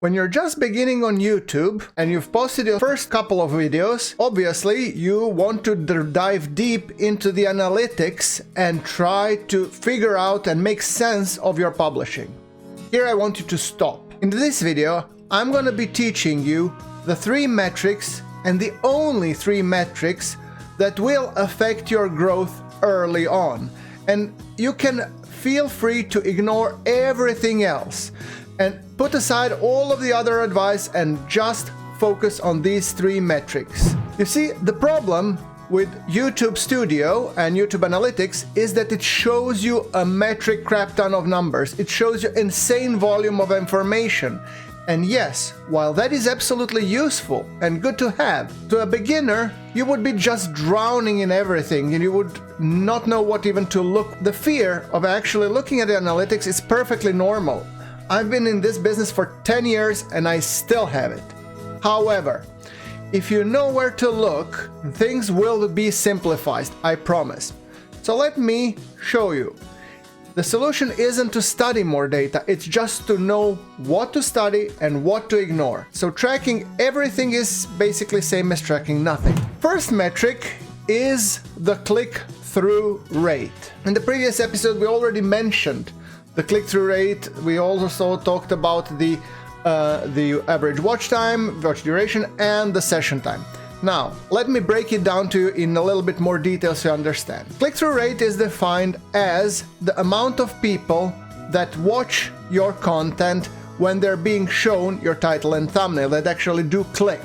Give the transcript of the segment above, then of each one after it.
When you're just beginning on YouTube and you've posted your first couple of videos, obviously you want to dive deep into the analytics and try to figure out and make sense of your publishing. Here I want you to stop. In this video, I'm going to be teaching you the 3 metrics and the only 3 metrics that will affect your growth early on. And you can feel free to ignore everything else and put aside all of the other advice and just focus on these 3 metrics. You see, the problem with YouTube Studio and YouTube Analytics is that it shows you a metric crap ton of numbers. It shows you insane volume of information. And yes, while that is absolutely useful and good to have, to a beginner, you would be just drowning in everything and you would not know what even to look. The fear of actually looking at the analytics is perfectly normal. I've been in this business for 10 years and I still have it. However, if you know where to look, things will be simplified, I promise. So let me show you. The solution isn't to study more data, it's just to know what to study and what to ignore. So tracking everything is basically same as tracking nothing. First metric is the click-through rate. In the previous episode we already mentioned the click-through rate. We also talked about the average watch time, watch duration, and the session time. Now, let me break it down to you in a little bit more detail so you understand. Click-through rate is defined as the amount of people that watch your content when they're being shown your title and thumbnail, that actually do click.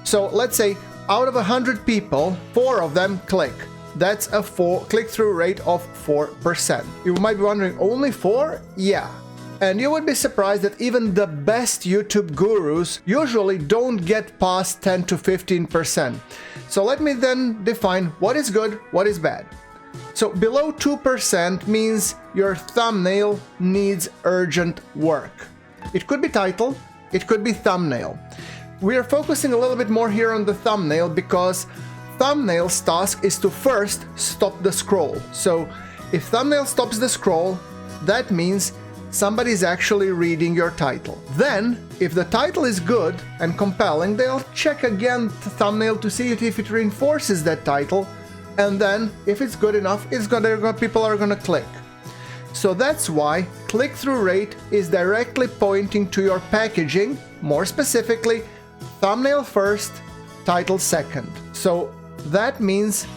So let's say out of 100 people, 4 of them click. That's a click-through rate of 4%. You might be wondering, only 4? Yeah. And you would be surprised that even the best YouTube gurus usually don't get past 10 to 15%. So let me then define what is good, what is bad. So below 2% means your thumbnail needs urgent work. It could be title, it could be thumbnail. We are focusing a little bit more here on the thumbnail because thumbnail's task is to first stop the scroll. So if thumbnail stops the scroll, that means somebody's actually reading your title. Then, if the title is good and compelling, they'll check again the thumbnail to see if it reinforces that title, and then, if it's good enough, people are gonna click. So that's why click-through rate is directly pointing to your packaging, more specifically, thumbnail first, title second. So that means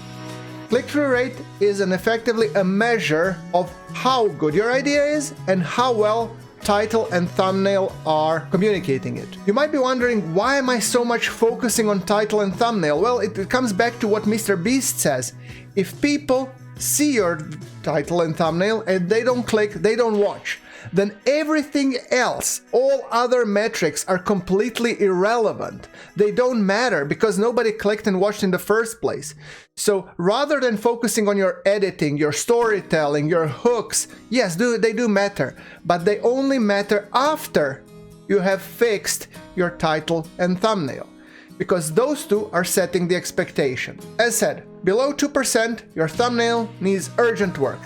click-through rate is effectively a measure of how good your idea is and how well title and thumbnail are communicating it. You might be wondering, why am I so much focusing on title and thumbnail? Well, it comes back to what Mr. Beast says. If people see your title and thumbnail and they don't click, they don't watch, then everything else, all other metrics are completely irrelevant. They don't matter because nobody clicked and watched in the first place. So rather than focusing on your editing, your storytelling, your hooks, yes, they do matter, but they only matter after you have fixed your title and thumbnail, because those two are setting the expectation. As said, below 2%, your thumbnail needs urgent work.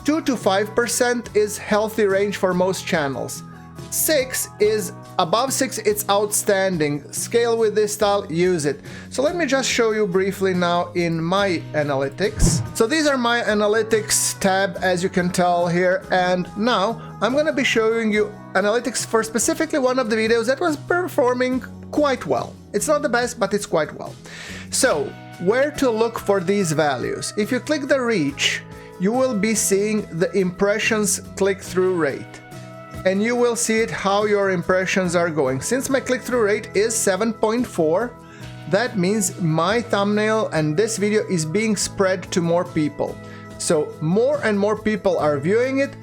2 to 5% is healthy range for most channels. 6 is above 6, it's outstanding. Scale with this style, use it. So let me just show you briefly now in my analytics. So these are my analytics tab, as you can tell here, and now I'm gonna be showing you analytics for specifically one of the videos that was performing quite well. It's not the best, but it's quite well. So where to look for these values? If you click the reach, you will be seeing the impressions click-through rate. And you will see it how your impressions are going. Since my click-through rate is 7.4, that means my thumbnail and this video is being spread to more people. So more and more people are viewing it.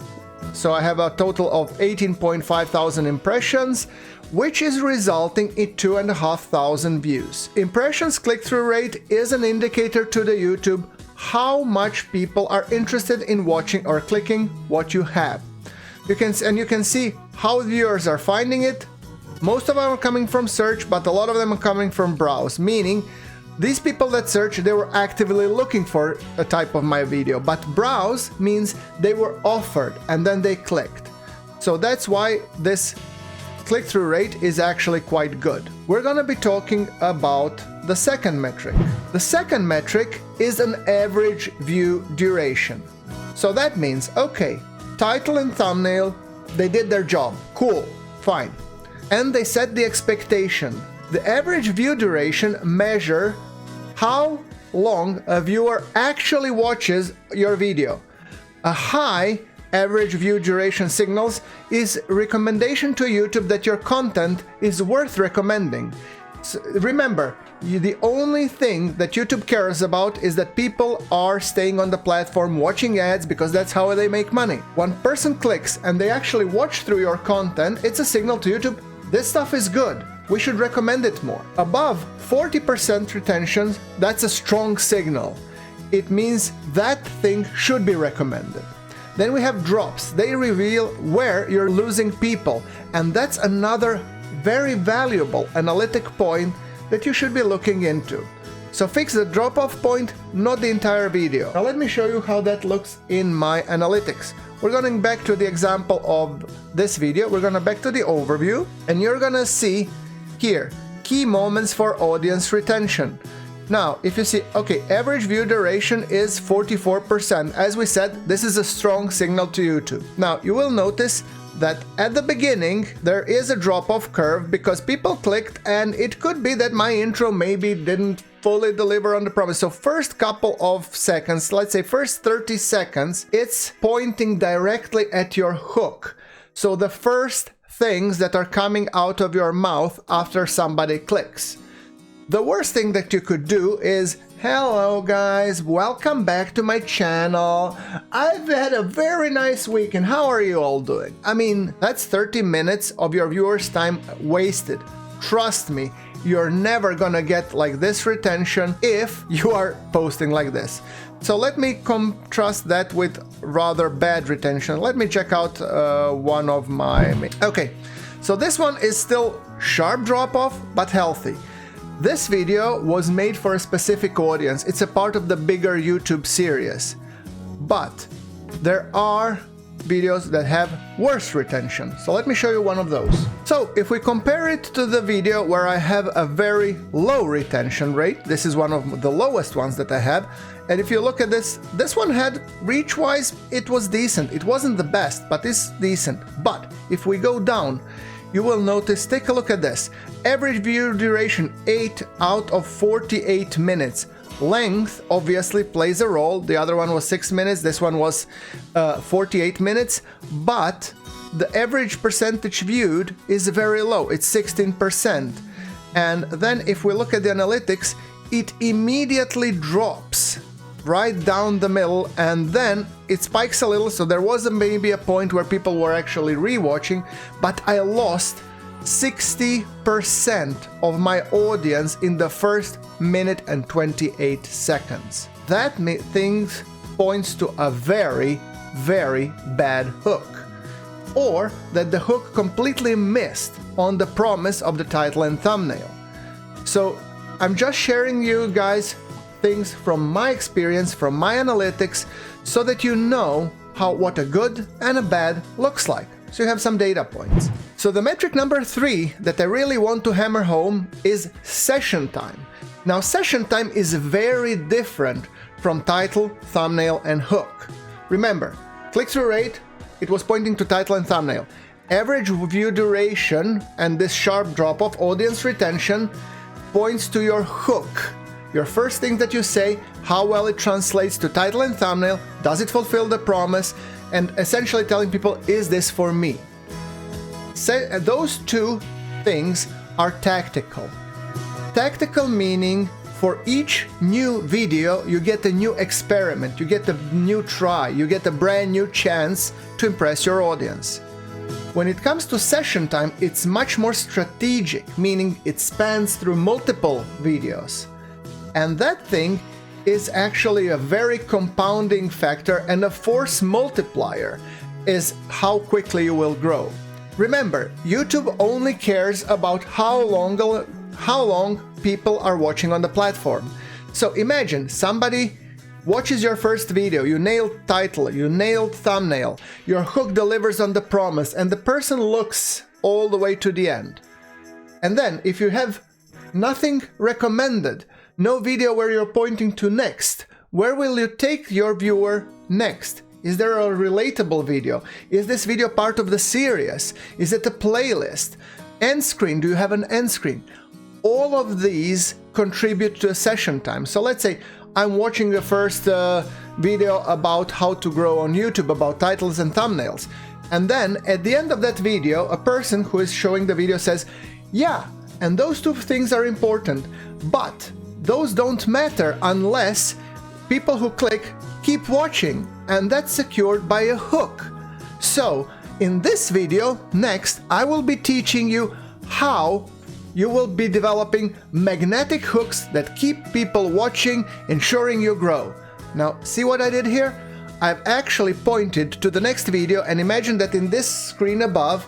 So I have a total of 18.5 thousand impressions, which is resulting in 2,500 views. Impressions click-through rate is an indicator to the YouTube how much people are interested in watching or clicking what you have. You can see how viewers are finding it. Most of them are coming from search, but a lot of them are coming from browse, meaning these people that search, they were actively looking for a type of my video, but browse means they were offered and then they clicked. So that's why this click-through rate is actually quite good. We're going to be talking about the second metric. The second metric is an average view duration. So that means, okay, title and thumbnail, they did their job. Cool, fine. And they set the expectation. The average view duration measure how long a viewer actually watches your video. A high average view duration signals is recommendation to YouTube that your content is worth recommending. So remember, the only thing that YouTube cares about is that people are staying on the platform watching ads because that's how they make money. One person clicks and they actually watch through your content, it's a signal to YouTube, this stuff is good. We should recommend it more. Above 40% retention, that's a strong signal. It means that thing should be recommended. Then we have drops. They reveal where you're losing people, and that's another very valuable analytic point that you should be looking into. So fix the drop-off point, not the entire video. Now let me show you how that looks in my analytics. We're going back to the example of this video. We're going back to the overview, and you're going to see here, key moments for audience retention. Now, if you see, okay, average view duration is 44%. As we said, this is a strong signal to YouTube. Now, you will notice that at the beginning, there is a drop-off curve because people clicked, and it could be that my intro maybe didn't fully deliver on the promise. So first couple of seconds, let's say first 30 seconds, it's pointing directly at your hook. So the first things that are coming out of your mouth after somebody clicks. The worst thing that you could do is, hello guys, welcome back to my channel. I've had a very nice week and how are you all doing? I mean, that's 30 minutes of your viewers' time wasted. Trust me, you're never gonna get like this retention if you are posting like this. So let me contrast that with rather bad retention. Let me check out one of my... Okay, so this one is still sharp drop-off, but healthy. This video was made for a specific audience. It's a part of the bigger YouTube series. But there are videos that have worse retention. So let me show you one of those. So if we compare it to the video where I have a very low retention rate, this is one of the lowest ones that I have. And if you look at this one had reach-wise, it was decent. It wasn't the best, but it's decent. But if we go down, you will notice, take a look at this. Average view duration, 8 out of 48 minutes. Length obviously plays a role. The other one was 6 minutes, this one was 48 minutes, but the average percentage viewed is very low, it's 16%. And then if we look at the analytics, it immediately drops right down the middle, and then it spikes a little, so there was maybe a point where people were actually rewatching, but I lost 60% of my audience in the first minute and 28 seconds. That thing points to a very, very bad hook. Or that the hook completely missed on the promise of the title and thumbnail. So I'm just sharing you guys things from my experience, from my analytics, so that you know what a good and a bad looks like. So you have some data points. So the metric number 3 that I really want to hammer home is session time. Now session time is very different from title, thumbnail and hook. Remember, click-through rate, it was pointing to title and thumbnail. Average view duration and this sharp drop-off, audience retention, points to your hook. Your first thing that you say, how well it translates to title and thumbnail, does it fulfill the promise, and essentially telling people, is this for me? Those two things are tactical. Tactical meaning for each new video you get a new experiment, you get a new try, you get a brand new chance to impress your audience. When it comes to session time, it's much more strategic, meaning it spans through multiple videos. And that thing is actually a very compounding factor, and a force multiplier is how quickly you will grow. Remember, YouTube only cares about how long people are watching on the platform. So imagine somebody watches your first video, you nailed title, you nailed thumbnail, your hook delivers on the promise, and the person looks all the way to the end. And then if you have nothing recommended, no video where you're pointing to next, where will you take your viewer next? Is there a relatable video? Is this video part of the series? Is it a playlist? End screen, do you have an end screen? All of these contribute to a session time. So let's say I'm watching the first video about how to grow on YouTube, about titles and thumbnails. And then at the end of that video, a person who is showing the video says, yeah, and those two things are important, but those don't matter unless people who click keep watching, and that's secured by a hook. So in this video next, I will be teaching you how you will be developing magnetic hooks that keep people watching, ensuring you grow. Now, see what I did here? I've actually pointed to the next video, and imagine that in this screen above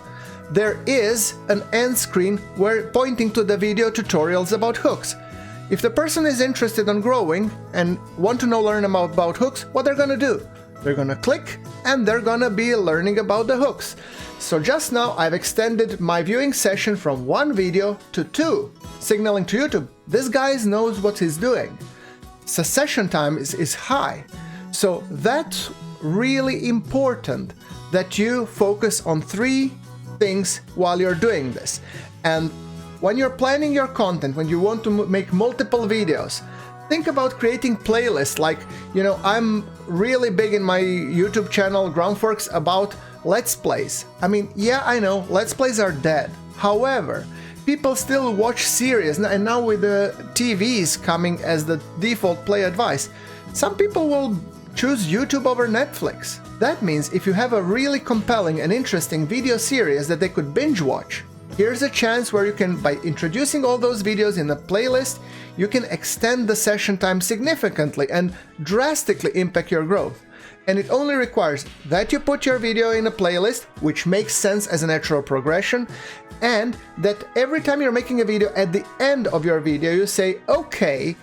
there is an end screen where pointing to the video tutorials about hooks. If the person is interested in growing and want to learn about hooks, what they're gonna do? They're gonna click and they're gonna be learning about the hooks. So just now I've extended my viewing session from 1 video to 2, signaling to YouTube, this guy knows what he's doing. So session time is high. So that's really important that you focus on 3 things while you're doing this. And when you're planning your content, when you want to make multiple videos, think about creating playlists. Like, you know, I'm really big in my YouTube channel, Groundworks, about Let's Plays. I mean, yeah, I know, Let's Plays are dead. However, people still watch series, and now with the TVs coming as the default play advice, some people will choose YouTube over Netflix. That means if you have a really compelling and interesting video series that they could binge watch, here's a chance where you can, by introducing all those videos in a playlist, you can extend the session time significantly and drastically impact your growth. And it only requires that you put your video in a playlist, which makes sense as a natural progression, and that every time you're making a video, at the end of your video you say, okay,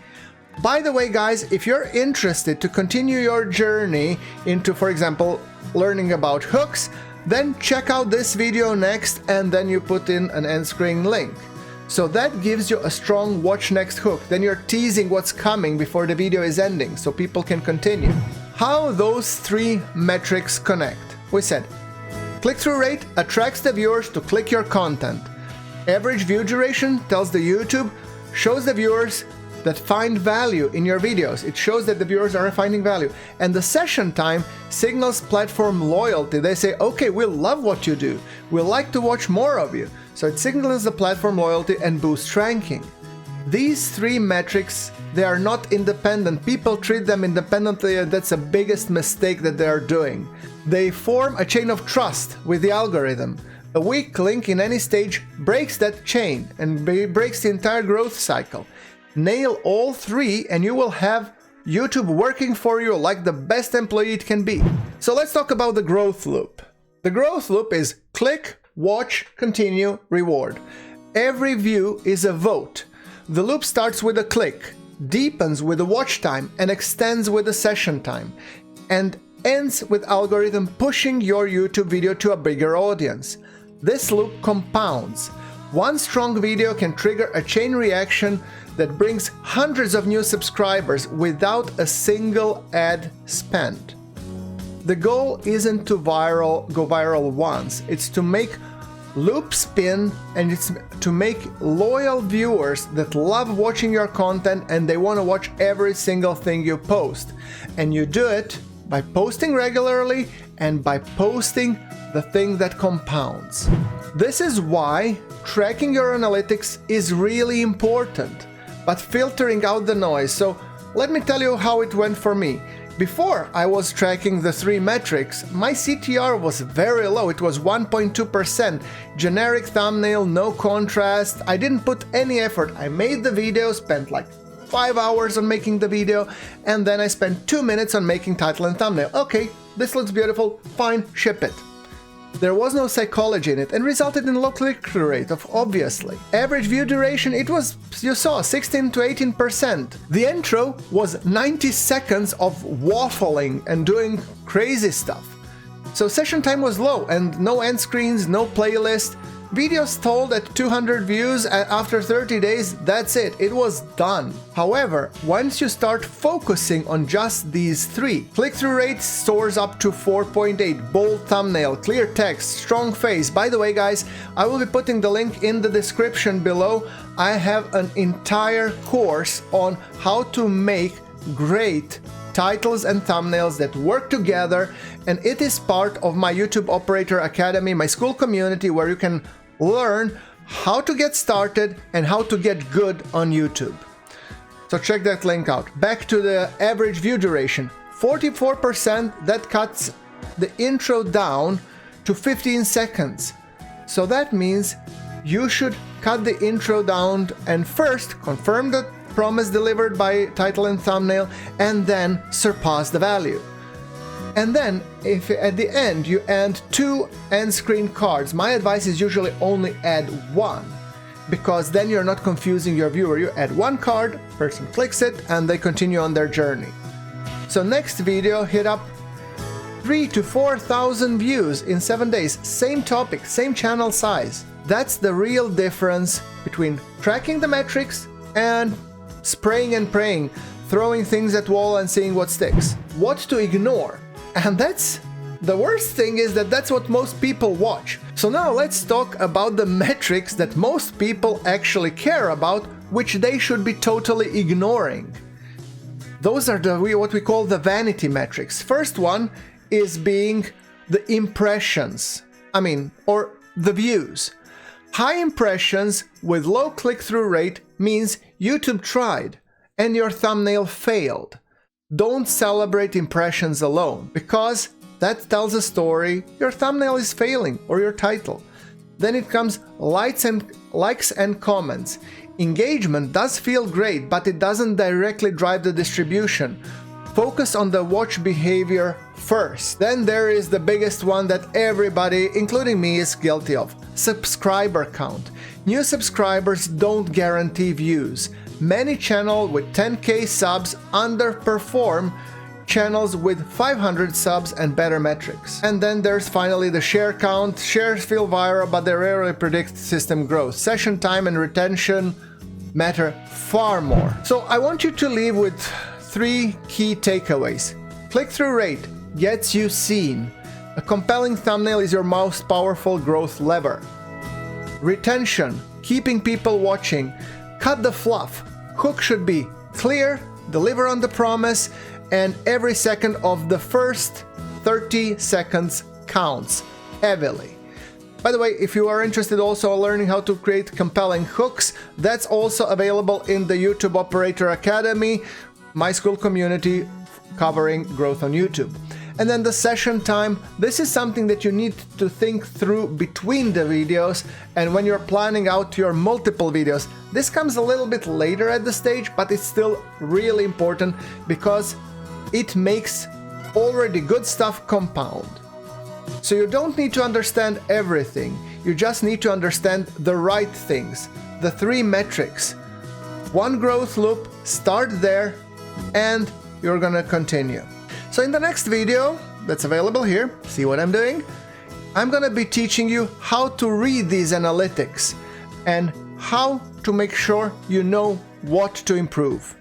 by the way guys, if you're interested to continue your journey into, for example, learning about hooks, then check out this video next, and then you put in an end screen link. So that gives you a strong watch next hook. Then you're teasing what's coming before the video is ending, so people can continue. How those 3 metrics connect? We said, click-through rate attracts the viewers to click your content. Average view duration tells the YouTube, shows the viewers that find value in your videos. It shows that the viewers are finding value. And the session time signals platform loyalty. They say, okay, we love what you do. We like to watch more of you. So it signals the platform loyalty and boosts ranking. These 3 metrics, they are not independent. People treat them independently, and that's the biggest mistake that they are doing. They form a chain of trust with the algorithm. A weak link in any stage breaks that chain and breaks the entire growth cycle. Nail all 3 and you will have YouTube working for you like the best employee it can be. So let's talk about the growth loop. The growth loop is click, watch, continue, reward. Every view is a vote. The loop starts with a click, deepens with the watch time, and extends with the session time, and ends with algorithm pushing your YouTube video to a bigger audience. This loop compounds. One strong video can trigger a chain reaction that brings hundreds of new subscribers without a single ad spent. The goal isn't to go viral once, it's to make loop spin, and it's to make loyal viewers that love watching your content and they want to watch every single thing you post. And you do it by posting regularly and by posting the thing that compounds. This is why tracking your analytics is really important, but filtering out the noise. So let me tell you how it went for me. Before I was tracking the 3 metrics, my CTR was very low. It was 1.2%. Generic thumbnail, no contrast. I didn't put any effort. I made the video, spent like 5 hours on making the video, and then I spent 2 minutes on making title and thumbnail. Okay, this looks beautiful, fine, ship it. There was no psychology in it and resulted in low click-through rate, obviously. Average view duration, it was, you saw, 16 to 18%. The intro was 90 seconds of waffling and doing crazy stuff. So session time was low and no end screens, no playlist. Videos told at 200 views and after 30 days, that's it, it was done. However, once you start focusing on just these three, click-through rate soars up to 4.8, bold thumbnail, clear text, strong face. By the way guys, I will be putting the link in the description below. I have an entire course on how to make great titles and thumbnails that work together, and it is part of my YouTube Operator Academy, my Skool Community, where you can learn how to get started and how to get good on YouTube. So check that link out. Back to the average view duration, 44%, that cuts the intro down to 15 seconds. So that means you should cut the intro down and first confirm the promise delivered by title and thumbnail, and then surpass the value. And then if at the end you add 2 end screen cards, my advice is usually only add 1, because then you're not confusing your viewer. You add 1 card, person clicks it, and they continue on their journey. So next video hit up 3,000 to 4,000 views in 7 days, same topic, same channel size. That's the real difference between tracking the metrics and spraying and praying, throwing things at wall and seeing what sticks. What to ignore. And that's the worst thing, is that that's what most people watch. So now let's talk about the metrics that most people actually care about, which they should be totally ignoring. Those are what we call the vanity metrics. First one is being the impressions, or the views. High impressions with low click-through rate means YouTube tried and your thumbnail failed. Don't celebrate impressions alone, because that tells a story your thumbnail is failing or your title. Then it comes likes and comments. Engagement does feel great, but it doesn't directly drive the distribution. Focus on the watch behavior first. Then there is the biggest one that everybody, including me, is guilty of: subscriber count. New subscribers don't guarantee views. Many channels with 10k subs underperform channels with 500 subs and better metrics. And then there's finally the share count. Shares feel viral, but they rarely predict system growth. Session time and retention matter far more. So I want you to leave with 3 key takeaways. Click-through rate gets you seen. A compelling thumbnail is your most powerful growth lever. Retention, keeping people watching. Cut the fluff. Hook should be clear, deliver on the promise, and every second of the first 30 seconds counts heavily. By the way, if you are interested also in learning how to create compelling hooks, that's also available in the YouTube Operator Academy, my Skool Community covering growth on YouTube. And then the session time, this is something that you need to think through between the videos, and when you're planning out your multiple videos. This comes a little bit later at the stage, but it's still really important because it makes already good stuff compound. So you don't need to understand everything, you just need to understand the right things, the 3 metrics. 1 growth loop, start there, and you're gonna continue. So in the next video, that's available here, see what I'm doing? I'm gonna be teaching you how to read these analytics and how to make sure you know what to improve.